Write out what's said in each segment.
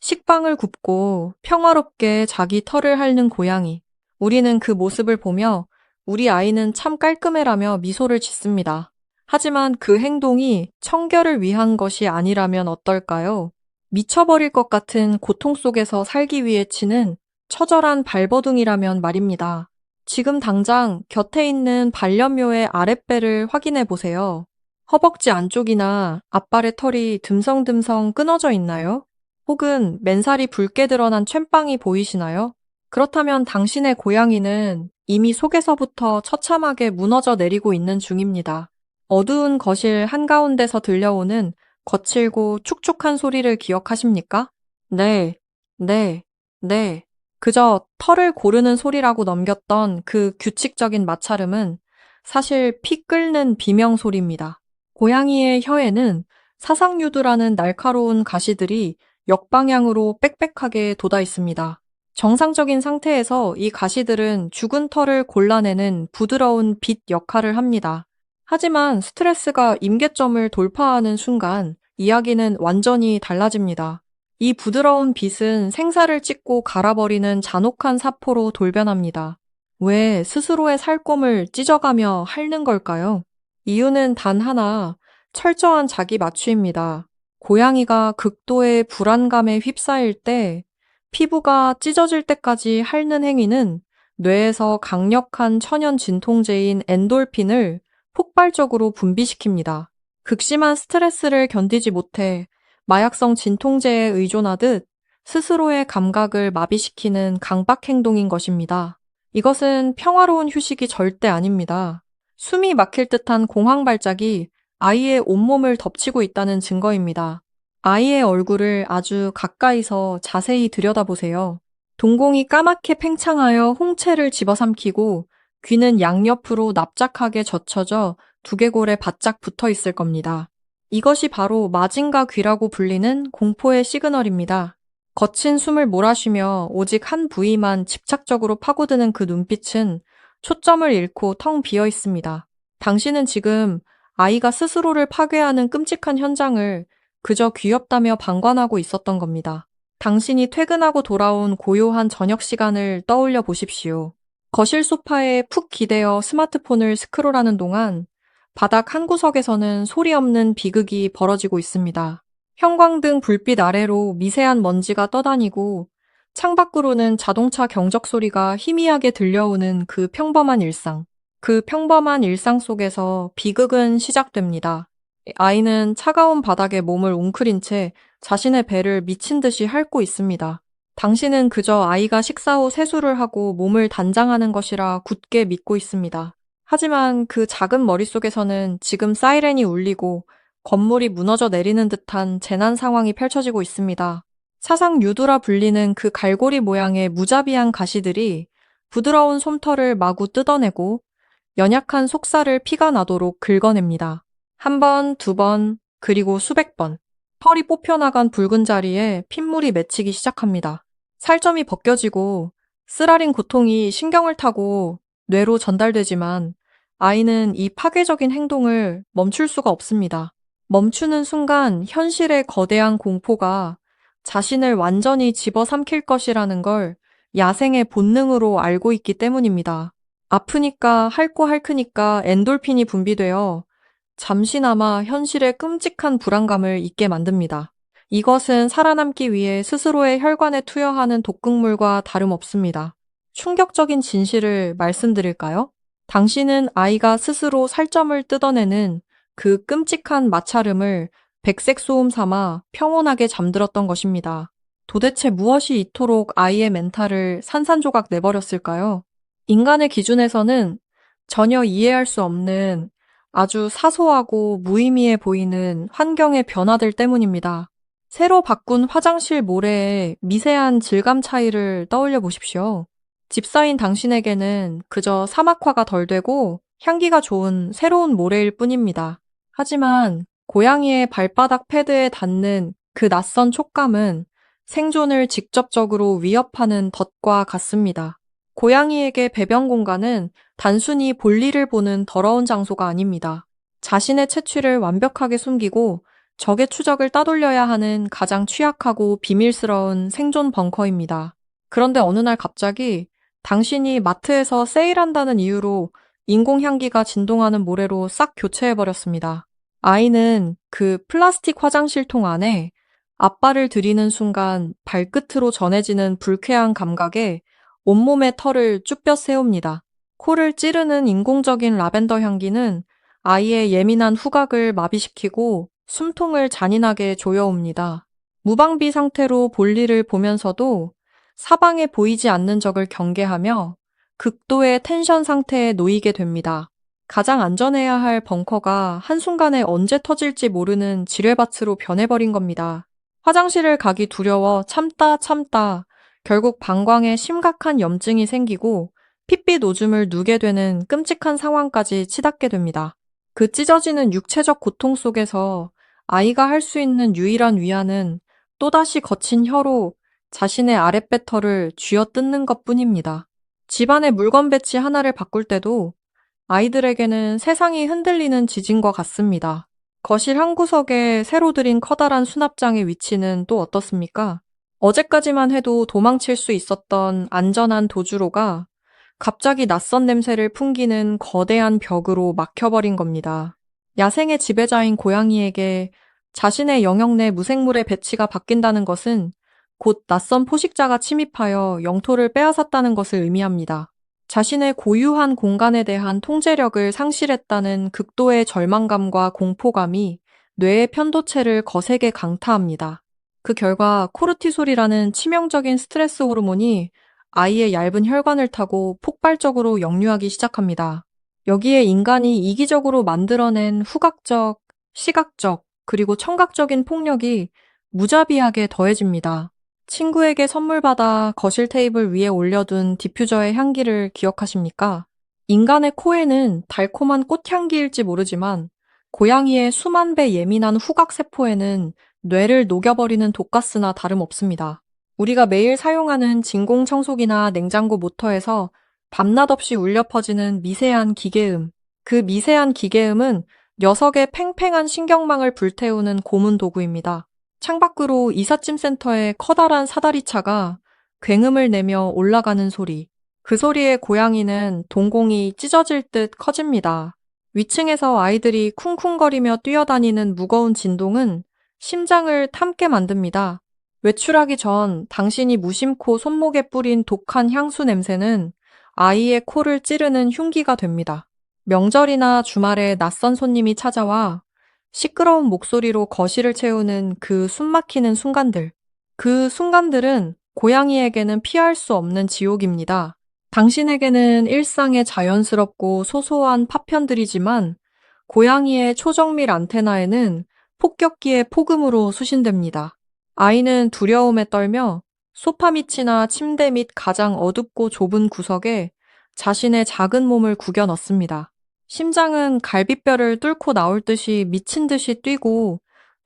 식빵을 굽고 평화롭게 자기 털을 핥는 고양이. 우리는 그 모습을 보며 우리 아이는 참 깔끔해라며 미소를 짓습니다. 하지만 그 행동이 청결을 위한 것이 아니라면 어떨까요? 미쳐버릴 것 같은 고통 속에서 살기 위해 치는 처절한 발버둥이라면 말입니다. 지금 당장 곁에 있는 반려묘의 아랫배를 확인해 보세요. 허벅지 안쪽이나 앞발의 털이 듬성듬성 끊어져 있나요? 혹은 맨살이 붉게 드러난 초빵이 보이시나요? 그렇다면 당신의 고양이는 이미 속에서부터 처참하게 무너져 내리고 있는 중입니다. 어두운 거실 한가운데서 들려오는 거칠고 축축한 소리를 기억하십니까? 네, 네, 네. 그저 털을 고르는 소리라고 넘겼던 그 규칙적인 마찰음은 사실 피 끓는 비명 소리입니다. 고양이의 혀에는 사상유두라는 날카로운 가시들이 역방향으로 빽빽하게 돋아 있습니다. 정상적인 상태에서 이 가시들은 죽은 털을 골라내는 부드러운 빗 역할을 합니다. 하지만 스트레스가 임계점을 돌파하는 순간 이야기는 완전히 달라집니다. 이 부드러운 빗은 생사를 찢고 갈아버리는 잔혹한 사포로 돌변합니다. 왜 스스로의 살갗을 찢어가며 핥는 걸까요? 이유는 단 하나, 철저한 자기 맞추입니다. 고양이가 극도의 불안감에 휩싸일 때 피부가 찢어질 때까지 핥는 행위는 뇌에서 강력한 천연 진통제인 엔돌핀을 폭발적으로 분비시킵니다. 극심한 스트레스를 견디지 못해 마약성 진통제에 의존하듯 스스로의 감각을 마비시키는 강박 행동인 것입니다. 이것은 평화로운 휴식이 절대 아닙니다. 숨이 막힐 듯한 공황 발작이 아이의 온몸을 덮치고 있다는 증거입니다. 아이의 얼굴을 아주 가까이서 자세히 들여다보세요. 동공이 까맣게 팽창하여 홍채를 집어삼키고 귀는 양옆으로 납작하게 젖혀져 두개골에 바짝 붙어 있을 겁니다. 이것이 바로 마징가 귀라고 불리는 공포의 시그널입니다. 거친 숨을 몰아쉬며 오직 한 부위만 집착적으로 파고드는 그 눈빛은 초점을 잃고 텅 비어 있습니다. 당신은 지금 아이가 스스로를 파괴하는 끔찍한 현장을 그저 귀엽다며 방관하고 있었던 겁니다. 당신이 퇴근하고 돌아온 고요한 저녁 시간을 떠올려 보십시오. 거실 소파에 푹 기대어 스마트폰을 스크롤하는 동안 바닥 한 구석에서는 소리 없는 비극이 벌어지고 있습니다. 형광등 불빛 아래로 미세한 먼지가 떠다니고 창밖으로는 자동차 경적 소리가 희미하게 들려오는 그 평범한 일상. 그 평범한 일상 속에서 비극은 시작됩니다. 아이는 차가운 바닥에 몸을 웅크린 채 자신의 배를 미친 듯이 핥고 있습니다. 당신은 그저 아이가 식사 후 세수를 하고 몸을 단장하는 것이라 굳게 믿고 있습니다. 하지만 그 작은 머릿속에서는 지금 사이렌이 울리고 건물이 무너져 내리는 듯한 재난 상황이 펼쳐지고 있습니다. 사상유두라 불리는 그 갈고리 모양의 무자비한 가시들이 부드러운 솜털을 마구 뜯어내고 연약한 속살을 피가 나도록 긁어냅니다. 한 번, 두 번, 그리고 수백 번. 털이 뽑혀나간 붉은 자리에 핏물이 맺히기 시작합니다. 살점이 벗겨지고 쓰라린 고통이 신경을 타고 뇌로 전달되지만 아이는 이 파괴적인 행동을 멈출 수가 없습니다. 멈추는 순간 현실의 거대한 공포가 자신을 완전히 집어삼킬 것이라는 걸 야생의 본능으로 알고 있기 때문입니다. 아프니까 핥고 핥으니까 엔돌핀이 분비되어 잠시나마 현실의 끔찍한 불안감을 잊게 만듭니다. 이것은 살아남기 위해 스스로의 혈관에 투여하는 독극물과 다름없습니다. 충격적인 진실을 말씀드릴까요? 당신은 아이가 스스로 살점을 뜯어내는 그 끔찍한 마찰음을 백색 소음 삼아 평온하게 잠들었던 것입니다. 도대체 무엇이 이토록 아이의 멘탈을 산산조각 내버렸을까요? 인간의 기준에서는 전혀 이해할 수 없는 아주 사소하고 무의미해 보이는 환경의 변화들 때문입니다. 새로 바꾼 화장실 모래의 미세한 질감 차이를 떠올려 보십시오. 집사인 당신에게는 그저 사막화가 덜 되고 향기가 좋은 새로운 모래일 뿐입니다. 하지만 고양이의 발바닥 패드에 닿는 그 낯선 촉감은 생존을 직접적으로 위협하는 덫과 같습니다. 고양이에게 배변 공간은 단순히 볼일을 보는 더러운 장소가 아닙니다. 자신의 채취를 완벽하게 숨기고 적의 추적을 따돌려야 하는 가장 취약하고 비밀스러운 생존 벙커입니다. 그런데 어느 날 갑자기 당신이 마트에서 세일한다는 이유로 인공향기가 진동하는 모래로 싹 교체해버렸습니다. 아이는 그 플라스틱 화장실통 안에 앞발을 들이는 순간 발끝으로 전해지는 불쾌한 감각에 온몸의 털을 쭈뼛 세웁니다. 코를 찌르는 인공적인 라벤더 향기는 아이의 예민한 후각을 마비시키고 숨통을 잔인하게 조여옵니다. 무방비 상태로 볼일을 보면서도 사방에 보이지 않는 적을 경계하며 극도의 텐션 상태에 놓이게 됩니다. 가장 안전해야 할 벙커가 한순간에 언제 터질지 모르는 지뢰밭으로 변해버린 겁니다. 화장실을 가기 두려워 참다 결국 방광에 심각한 염증이 생기고 핏빛 오줌을 누게 되는 끔찍한 상황까지 치닫게 됩니다. 그 찢어지는 육체적 고통 속에서 아이가 할 수 있는 유일한 위안은 또다시 거친 혀로 자신의 아랫배털을 쥐어뜯는 것뿐입니다. 집안의 물건 배치 하나를 바꿀 때도 아이들에게는 세상이 흔들리는 지진과 같습니다. 거실 한 구석에 새로 들인 커다란 수납장의 위치는 또 어떻습니까? 어제까지만 해도 도망칠 수 있었던 안전한 도주로가 갑자기 낯선 냄새를 풍기는 거대한 벽으로 막혀버린 겁니다. 야생의 지배자인 고양이에게 자신의 영역 내 무생물의 배치가 바뀐다는 것은 곧 낯선 포식자가 침입하여 영토를 빼앗았다는 것을 의미합니다. 자신의 고유한 공간에 대한 통제력을 상실했다는 극도의 절망감과 공포감이 뇌의 편도체를 거세게 강타합니다. 그 결과 코르티솔이라는 치명적인 스트레스 호르몬이 아이의 얇은 혈관을 타고 폭발적으로 역류하기 시작합니다. 여기에 인간이 이기적으로 만들어낸 후각적, 시각적, 그리고 청각적인 폭력이 무자비하게 더해집니다. 친구에게 선물 받아 거실 테이블 위에 올려둔 디퓨저의 향기를 기억하십니까? 인간의 코에는 달콤한 꽃향기일지 모르지만 고양이의 수만 배 예민한 후각세포에는 뇌를 녹여버리는 독가스나 다름없습니다. 우리가 매일 사용하는 진공청소기나 냉장고 모터에서 밤낮 없이 울려 퍼지는 미세한 기계음. 그 미세한 기계음은 녀석의 팽팽한 신경망을 불태우는 고문 도구입니다. 창밖으로 이삿짐 센터의 커다란 사다리차가 굉음을 내며 올라가는 소리. 그 소리에 고양이는 동공이 찢어질 듯 커집니다. 위층에서 아이들이 쿵쿵거리며 뛰어다니는 무거운 진동은 심장을 탐게 만듭니다. 외출하기 전 당신이 무심코 손목에 뿌린 독한 향수 냄새는 아이의 코를 찌르는 흉기가 됩니다. 명절이나 주말에 낯선 손님이 찾아와 시끄러운 목소리로 거실을 채우는 그 숨막히는 순간들. 그 순간들은 고양이에게는 피할 수 없는 지옥입니다. 당신에게는 일상의 자연스럽고 소소한 파편들이지만 고양이의 초정밀 안테나에는 폭격기의 폭음으로 수신됩니다. 아이는 두려움에 떨며 소파 밑이나 침대 밑 가장 어둡고 좁은 구석에 자신의 작은 몸을 구겨 넣습니다. 심장은 갈비뼈를 뚫고 나올 듯이 미친 듯이 뛰고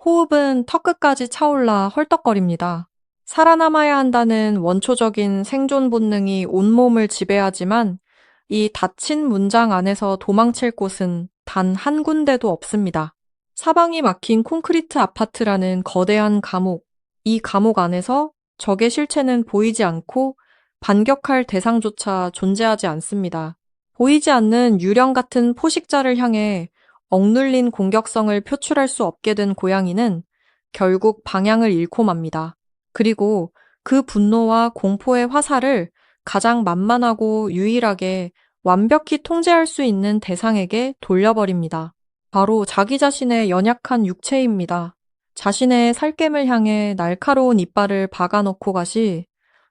호흡은 턱끝까지 차올라 헐떡거립니다. 살아남아야 한다는 원초적인 생존 본능이 온몸을 지배하지만 이 닫힌 문장 안에서 도망칠 곳은 단 한 군데도 없습니다. 사방이 막힌 콘크리트 아파트라는 거대한 감옥. 이 감옥 안에서 적의 실체는 보이지 않고 반격할 대상조차 존재하지 않습니다. 보이지 않는 유령 같은 포식자를 향해 억눌린 공격성을 표출할 수 없게 된 고양이는 결국 방향을 잃고 맙니다. 그리고 그 분노와 공포의 화살을 가장 만만하고 유일하게 완벽히 통제할 수 있는 대상에게 돌려버립니다. 바로 자기 자신의 연약한 육체입니다. 자신의 살겜을 향해 날카로운 이빨을 박아넣고 가시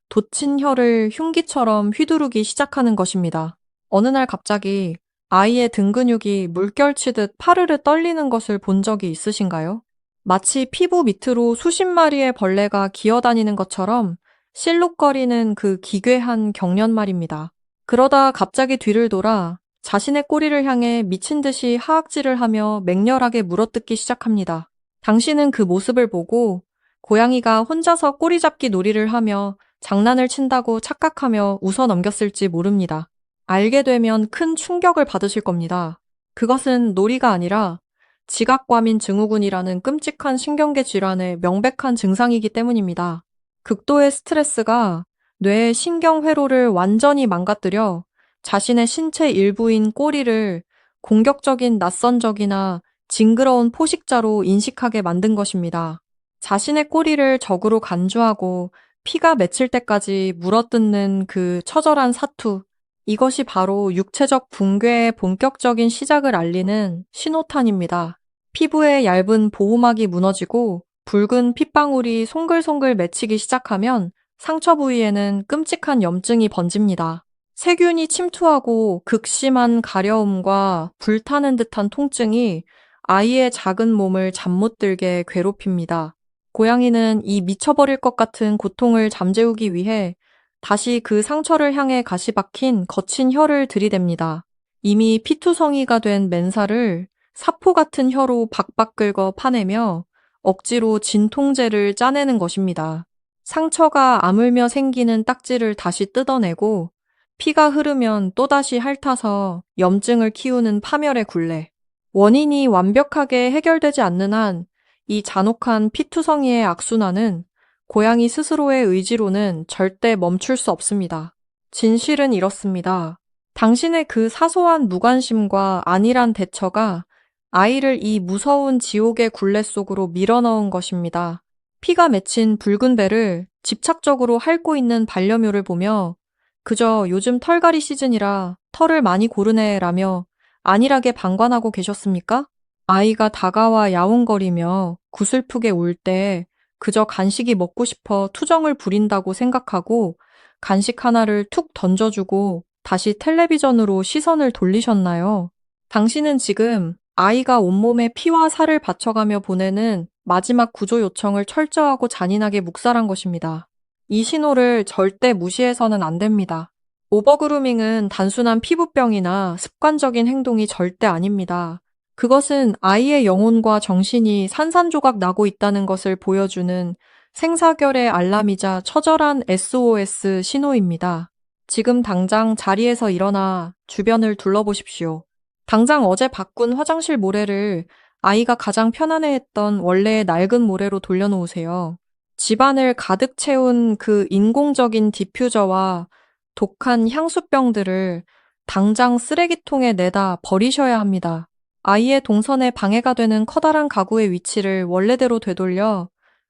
돋친 혀를 흉기처럼 휘두르기 시작하는 것입니다. 어느 날 갑자기 아이의 등 근육이 물결치듯 파르르 떨리는 것을 본 적이 있으신가요? 마치 피부 밑으로 수십 마리의 벌레가 기어다니는 것처럼 실룩거리는 그 기괴한 경련 말입니다. 그러다 갑자기 뒤를 돌아 자신의 꼬리를 향해 미친 듯이 하악질을 하며 맹렬하게 물어뜯기 시작합니다. 당신은 그 모습을 보고 고양이가 혼자서 꼬리잡기 놀이를 하며 장난을 친다고 착각하며 웃어 넘겼을지 모릅니다. 알게 되면 큰 충격을 받으실 겁니다. 그것은 놀이가 아니라 지각과민 증후군이라는 끔찍한 신경계 질환의 명백한 증상이기 때문입니다. 극도의 스트레스가 뇌의 신경 회로를 완전히 망가뜨려 자신의 신체 일부인 꼬리를 공격적인 낯선 적이나 징그러운 포식자로 인식하게 만든 것입니다. 자신의 꼬리를 적으로 간주하고 피가 맺힐 때까지 물어뜯는 그 처절한 사투, 이것이 바로 육체적 붕괴의 본격적인 시작을 알리는 신호탄입니다. 피부의 얇은 보호막이 무너지고 붉은 핏방울이 송글송글 맺히기 시작하면 상처 부위에는 끔찍한 염증이 번집니다. 세균이 침투하고 극심한 가려움과 불타는 듯한 통증이 아이의 작은 몸을 잠 못 들게 괴롭힙니다. 고양이는 이 미쳐버릴 것 같은 고통을 잠재우기 위해 다시 그 상처를 향해 가시 박힌 거친 혀를 들이댑니다. 이미 피투성이가 된 맨살을 사포 같은 혀로 박박 긁어 파내며 억지로 진통제를 짜내는 것입니다. 상처가 아물며 생기는 딱지를 다시 뜯어내고 피가 흐르면 또다시 핥아서 염증을 키우는 파멸의 굴레. 원인이 완벽하게 해결되지 않는 한 이 잔혹한 피투성이의 악순환은 고양이 스스로의 의지로는 절대 멈출 수 없습니다. 진실은 이렇습니다. 당신의 그 사소한 무관심과 안일한 대처가 아이를 이 무서운 지옥의 굴레 속으로 밀어넣은 것입니다. 피가 맺힌 붉은 배를 집착적으로 핥고 있는 반려묘를 보며 그저 요즘 털갈이 시즌이라 털을 많이 고르네라며 안일하게 방관하고 계셨습니까? 아이가 다가와 야옹거리며 구슬프게 울 때 그저 간식이 먹고 싶어 투정을 부린다고 생각하고 간식 하나를 툭 던져주고 다시 텔레비전으로 시선을 돌리셨나요? 당신은 지금 아이가 온몸에 피와 살을 바쳐가며 보내는 마지막 구조 요청을 철저하고 잔인하게 묵살한 것입니다. 이 신호를 절대 무시해서는 안 됩니다. 오버그루밍은 단순한 피부병이나 습관적인 행동이 절대 아닙니다. 그것은 아이의 영혼과 정신이 산산조각 나고 있다는 것을 보여주는 생사결의 알람이자 처절한 SOS 신호입니다. 지금 당장 자리에서 일어나 주변을 둘러보십시오. 당장 어제 바꾼 화장실 모래를 아이가 가장 편안해했던 원래의 낡은 모래로 돌려놓으세요. 집안을 가득 채운 그 인공적인 디퓨저와 독한 향수병들을 당장 쓰레기통에 내다 버리셔야 합니다. 아이의 동선에 방해가 되는 커다란 가구의 위치를 원래대로 되돌려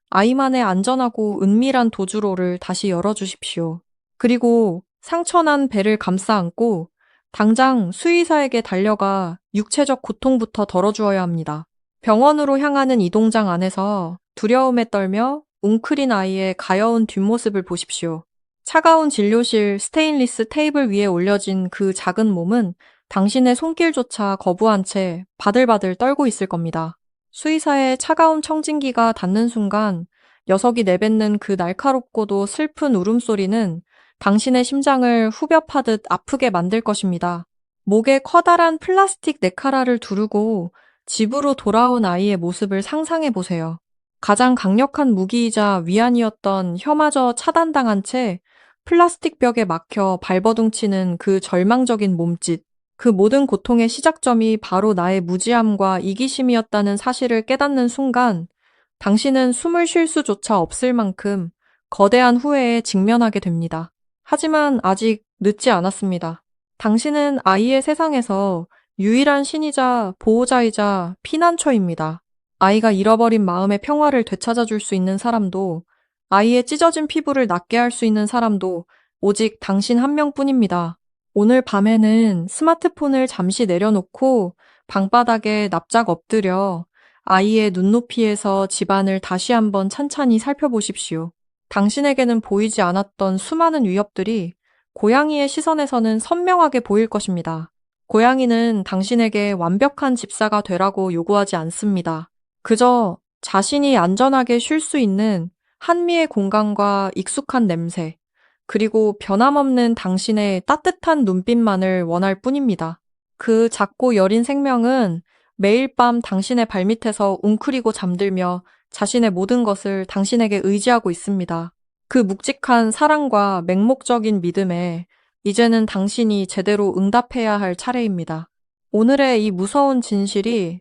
아이만의 안전하고 은밀한 도주로를 다시 열어주십시오. 그리고 상처난 배를 감싸 안고 당장 수의사에게 달려가 육체적 고통부터 덜어주어야 합니다. 병원으로 향하는 이동장 안에서 두려움에 떨며 웅크린 아이의 가여운 뒷모습을 보십시오. 차가운 진료실 스테인리스 테이블 위에 올려진 그 작은 몸은 당신의 손길조차 거부한 채 바들바들 떨고 있을 겁니다. 수의사의 차가운 청진기가 닿는 순간 녀석이 내뱉는 그 날카롭고도 슬픈 울음소리는 당신의 심장을 후벼 파듯 아프게 만들 것입니다. 목에 커다란 플라스틱 네카라를 두르고 집으로 돌아온 아이의 모습을 상상해 보세요. 가장 강력한 무기이자 위안이었던 혀마저 차단당한 채 플라스틱 벽에 막혀 발버둥치는 그 절망적인 몸짓. 그 모든 고통의 시작점이 바로 나의 무지함과 이기심이었다는 사실을 깨닫는 순간 당신은 숨을 쉴 수조차 없을 만큼 거대한 후회에 직면하게 됩니다. 하지만 아직 늦지 않았습니다. 당신은 아이의 세상에서 유일한 신이자 보호자이자 피난처입니다. 아이가 잃어버린 마음의 평화를 되찾아줄 수 있는 사람도, 아이의 찢어진 피부를 낫게 할 수 있는 사람도 오직 당신 한 명뿐입니다. 오늘 밤에는 스마트폰을 잠시 내려놓고 방바닥에 납작 엎드려 아이의 눈높이에서 집안을 다시 한번 찬찬히 살펴보십시오. 당신에게는 보이지 않았던 수많은 위협들이 고양이의 시선에서는 선명하게 보일 것입니다. 고양이는 당신에게 완벽한 집사가 되라고 요구하지 않습니다. 그저 자신이 안전하게 쉴 수 있는 한미의 공간과 익숙한 냄새, 그리고 변함없는 당신의 따뜻한 눈빛만을 원할 뿐입니다. 그 작고 여린 생명은 매일 밤 당신의 발밑에서 웅크리고 잠들며 자신의 모든 것을 당신에게 의지하고 있습니다. 그 묵직한 사랑과 맹목적인 믿음에 이제는 당신이 제대로 응답해야 할 차례입니다. 오늘의 이 무서운 진실이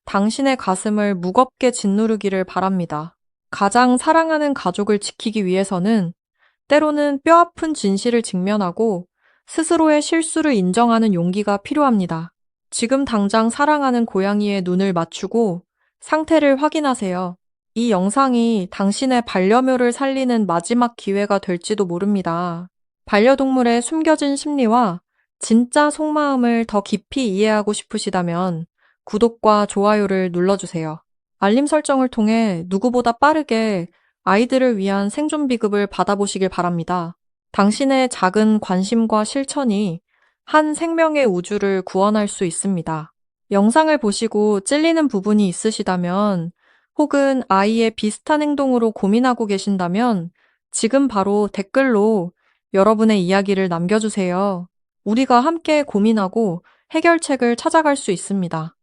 당신의 가슴을 무겁게 짓누르기를 바랍니다. 가장 사랑하는 가족을 지키기 위해서는 때로는 뼈아픈 진실을 직면하고 스스로의 실수를 인정하는 용기가 필요합니다. 지금 당장 사랑하는 고양이의 눈을 맞추고 상태를 확인하세요. 이 영상이 당신의 반려묘를 살리는 마지막 기회가 될지도 모릅니다. 반려동물의 숨겨진 심리와 진짜 속마음을 더 깊이 이해하고 싶으시다면 구독과 좋아요를 눌러주세요. 알림 설정을 통해 누구보다 빠르게 아이들을 위한 생존 비급을 받아보시길 바랍니다. 당신의 작은 관심과 실천이 한 생명의 우주를 구원할 수 있습니다. 영상을 보시고 찔리는 부분이 있으시다면 혹은 아이의 비슷한 행동으로 고민하고 계신다면 지금 바로 댓글로 여러분의 이야기를 남겨주세요. 우리가 함께 고민하고 해결책을 찾아갈 수 있습니다.